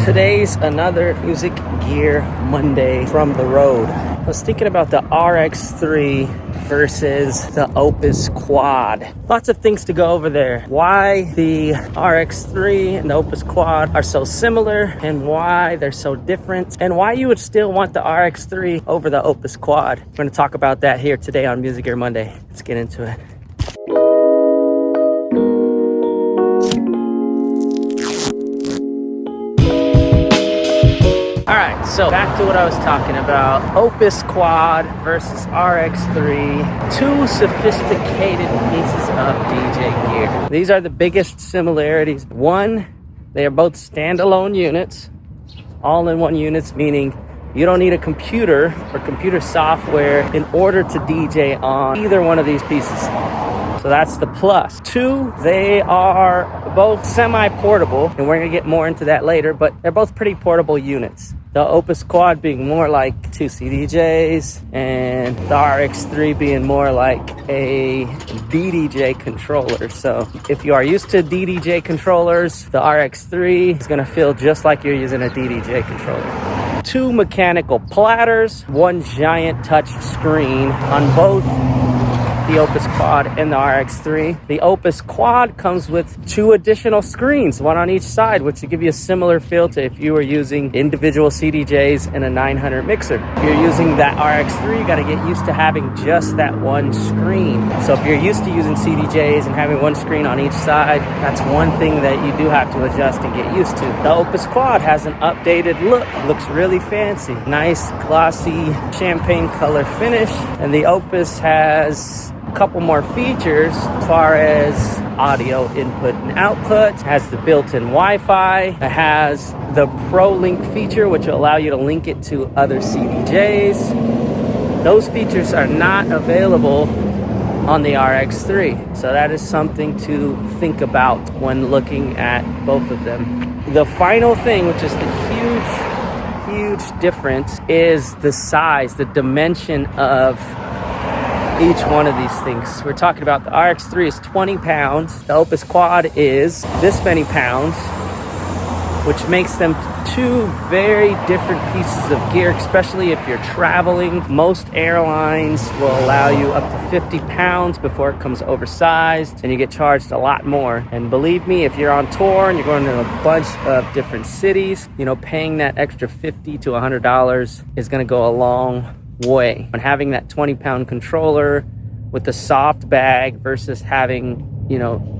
Today's another Music Gear Monday from the road. I was thinking about the RX3 versus the Opus-Quad. Lots of things to go over there. Why the RX3 and the Opus-Quad are so similar and why they're so different and why you would still want the RX3 over the Opus-Quad. We're going to talk about that here today on Music Gear Monday. Let's get into it. Alright, so back to what I was talking about. Opus-Quad versus RX3. Two sophisticated pieces of DJ gear. These are the biggest similarities. One, they are both standalone units. All-in-one units, meaning you don't need a computer or computer software in order to DJ on either one of these pieces. So that's the plus. Two, they are both semi-portable, and we're gonna get more into that later, but they're both pretty portable units. The Opus-Quad being more like two CDJs, and the RX3 being more like a DDJ controller. So if you are used to DDJ controllers, the RX3 is gonna feel just like you're using a DDJ controller. Two mechanical platters, one giant touch screen on both the Opus-Quad and the RX3. The Opus-Quad comes with two additional screens, one on each side, which will give you a similar feel to if you were using individual CDJs and a 900 mixer. If you're using that RX3, you gotta get used to having just that one screen. So if you're used to using CDJs and having one screen on each side, that's one thing that you do have to adjust and get used to. The Opus-Quad has an updated look, looks really fancy. Nice, glossy, champagne color finish, and the Opus has couple more features as far as audio input and output. It has the built-in Wi-Fi. It has the Pro Link feature, which will allow you to link it to other CDJs. Those features are not available on the RX3, so that is something to think about when looking at both of them. The final thing, which is the huge difference, is the size, the dimension of each one of these things. We're talking about the RX3 is 20 pounds. The Opus-Quad is this many pounds, which makes them two very different pieces of gear, especially if you're traveling. Most airlines will allow you up to 50 pounds before it comes oversized, and you get charged a lot more. And believe me, if you're on tour and you're going to a bunch of different cities, paying that extra $50 to $100 is going to go a long way. And having that 20-pound controller with the soft bag versus having,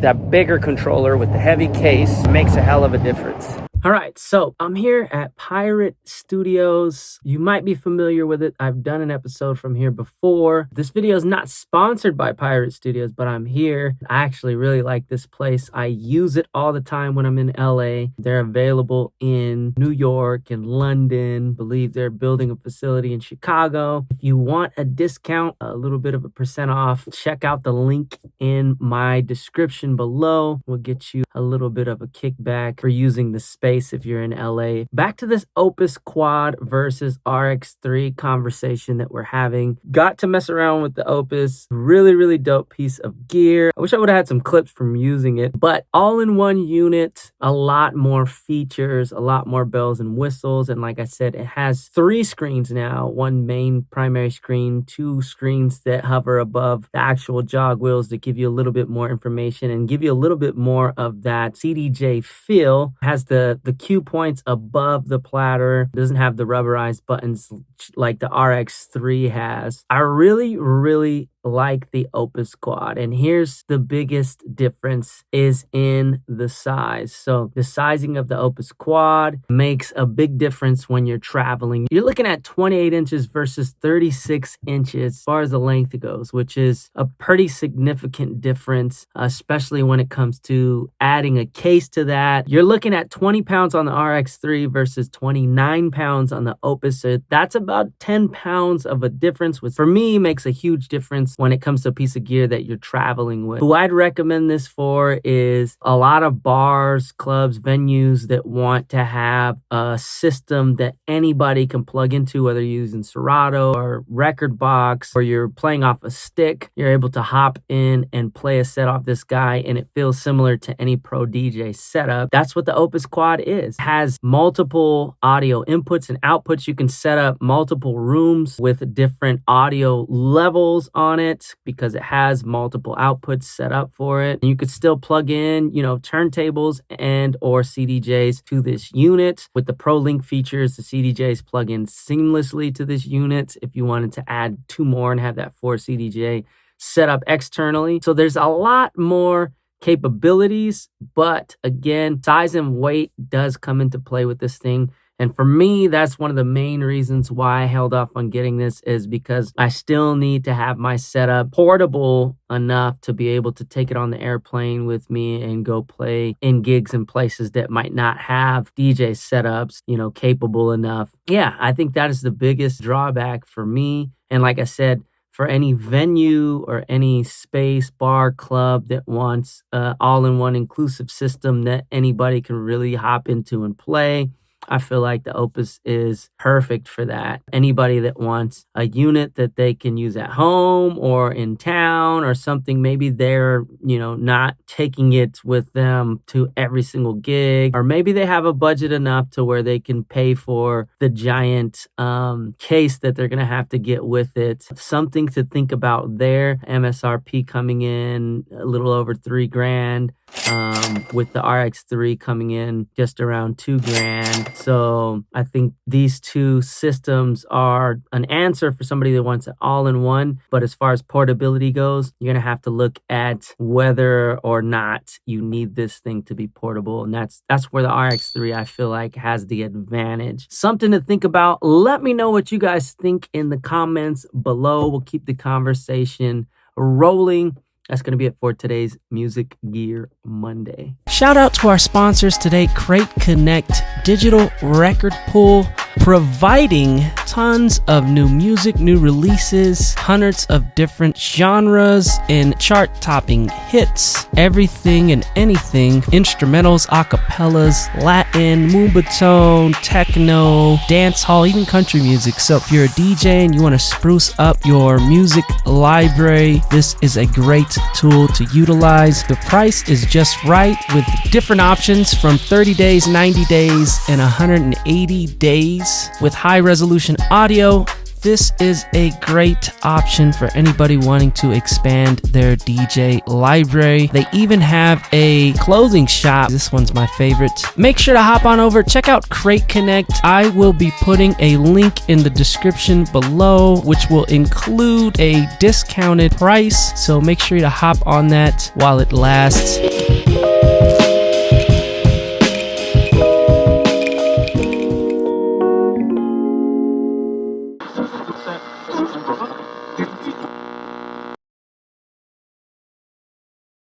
that bigger controller with the heavy case makes a hell of a difference. All right, so I'm here at Pirate Studios. You might be familiar with it. I've done an episode from here before. This video is not sponsored by Pirate Studios, but I'm here. I actually really like this place. I use it all the time when I'm in LA. They're available in New York and London. I believe they're building a facility in Chicago. If you want a discount, a little bit of a % off, check out the link in my description below. We'll get you a little bit of a kickback for using the space if you're in LA. Back to this Opus-Quad versus RX3 conversation that we're having. Got to mess around with the Opus. Really dope piece of gear. I wish I would have had some clips from using it, but all in one unit, a lot more features, a lot more bells and whistles. And like I said, it has 3 screens now, one main primary screen, 2 screens that hover above the actual jog wheels that give you a little bit more information and give you a little bit more of that CDJ feel. It has the cue points above the platter. It doesn't have the rubberized buttons like the RX3 has. I really like the Opus-Quad, and here's the biggest difference is in the size. So the sizing of the Opus-Quad makes a big difference when you're traveling. You're looking at 28 inches versus 36 inches as far as the length goes, which is a pretty significant difference, especially when it comes to adding a case to that. You're looking at 20 pounds on the RX3 versus 29 pounds on the Opus. So that's about 10 pounds of a difference, which for me makes a huge difference when it comes to a piece of gear that you're traveling with. Who I'd recommend this for is a lot of bars, clubs, venues that want to have a system that anybody can plug into, whether you're using Serato or record box or you're playing off a stick. You're able to hop in and play a set off this guy, and it feels similar to any pro DJ setup. That's what the Opus-Quad is. It has multiple audio inputs and outputs. You can set up multiple rooms with different audio levels on it because it has multiple outputs set up for it. And you could still plug in, turntables and or CDJs to this unit. With the Pro Link features, the CDJs plug in seamlessly to this unit if you wanted to add 2 more and have that 4 CDJ set up externally. So there's a lot more capabilities, but again, size and weight does come into play with this thing. And for me, that's one of the main reasons why I held off on getting this, is because I still need to have my setup portable enough to be able to take it on the airplane with me and go play in gigs and places that might not have DJ setups, capable enough. Yeah, I think that is the biggest drawback for me. And like I said, for any venue or any space, bar, club that wants an all-in-one inclusive system that anybody can really hop into and play, I feel like the Opus is perfect for that. Anybody that wants a unit that they can use at home or in town or something, maybe they're, not taking it with them to every single gig, or maybe they have a budget enough to where they can pay for the giant case that they're going to have to get with it. Something to think about there. MSRP coming in a little over $3,000. With the RX3 coming in just around $2,000. So I think these two systems are an answer for somebody that wants it all in one. But as far as portability goes, you're going to have to look at whether or not you need this thing to be portable. And that's where the RX3, I feel like, has the advantage. Something to think about. Let me know what you guys think in the comments below. We'll keep the conversation rolling. That's going to be it for today's Music Gear Monday. Shout out to our sponsors today, Crate Connect Digital Record Pool, providing tons of new music, new releases, hundreds of different genres and chart-topping hits, everything and anything, instrumentals, acapellas, Latin, moombahton, techno, dance hall, even country music. So if you're a DJ and you want to spruce up your music library, this is a great tool to utilize. The price is just right with different options from 30 days, 90 days, and 180 days with high resolution audio. This is a great option for anybody wanting to expand their DJ library. They even have a clothing shop. This one's my favorite. Make sure to hop on over, check out Crate Connect. I will be putting a link in the description below, which will include a discounted price. So make sure to hop on that while it lasts.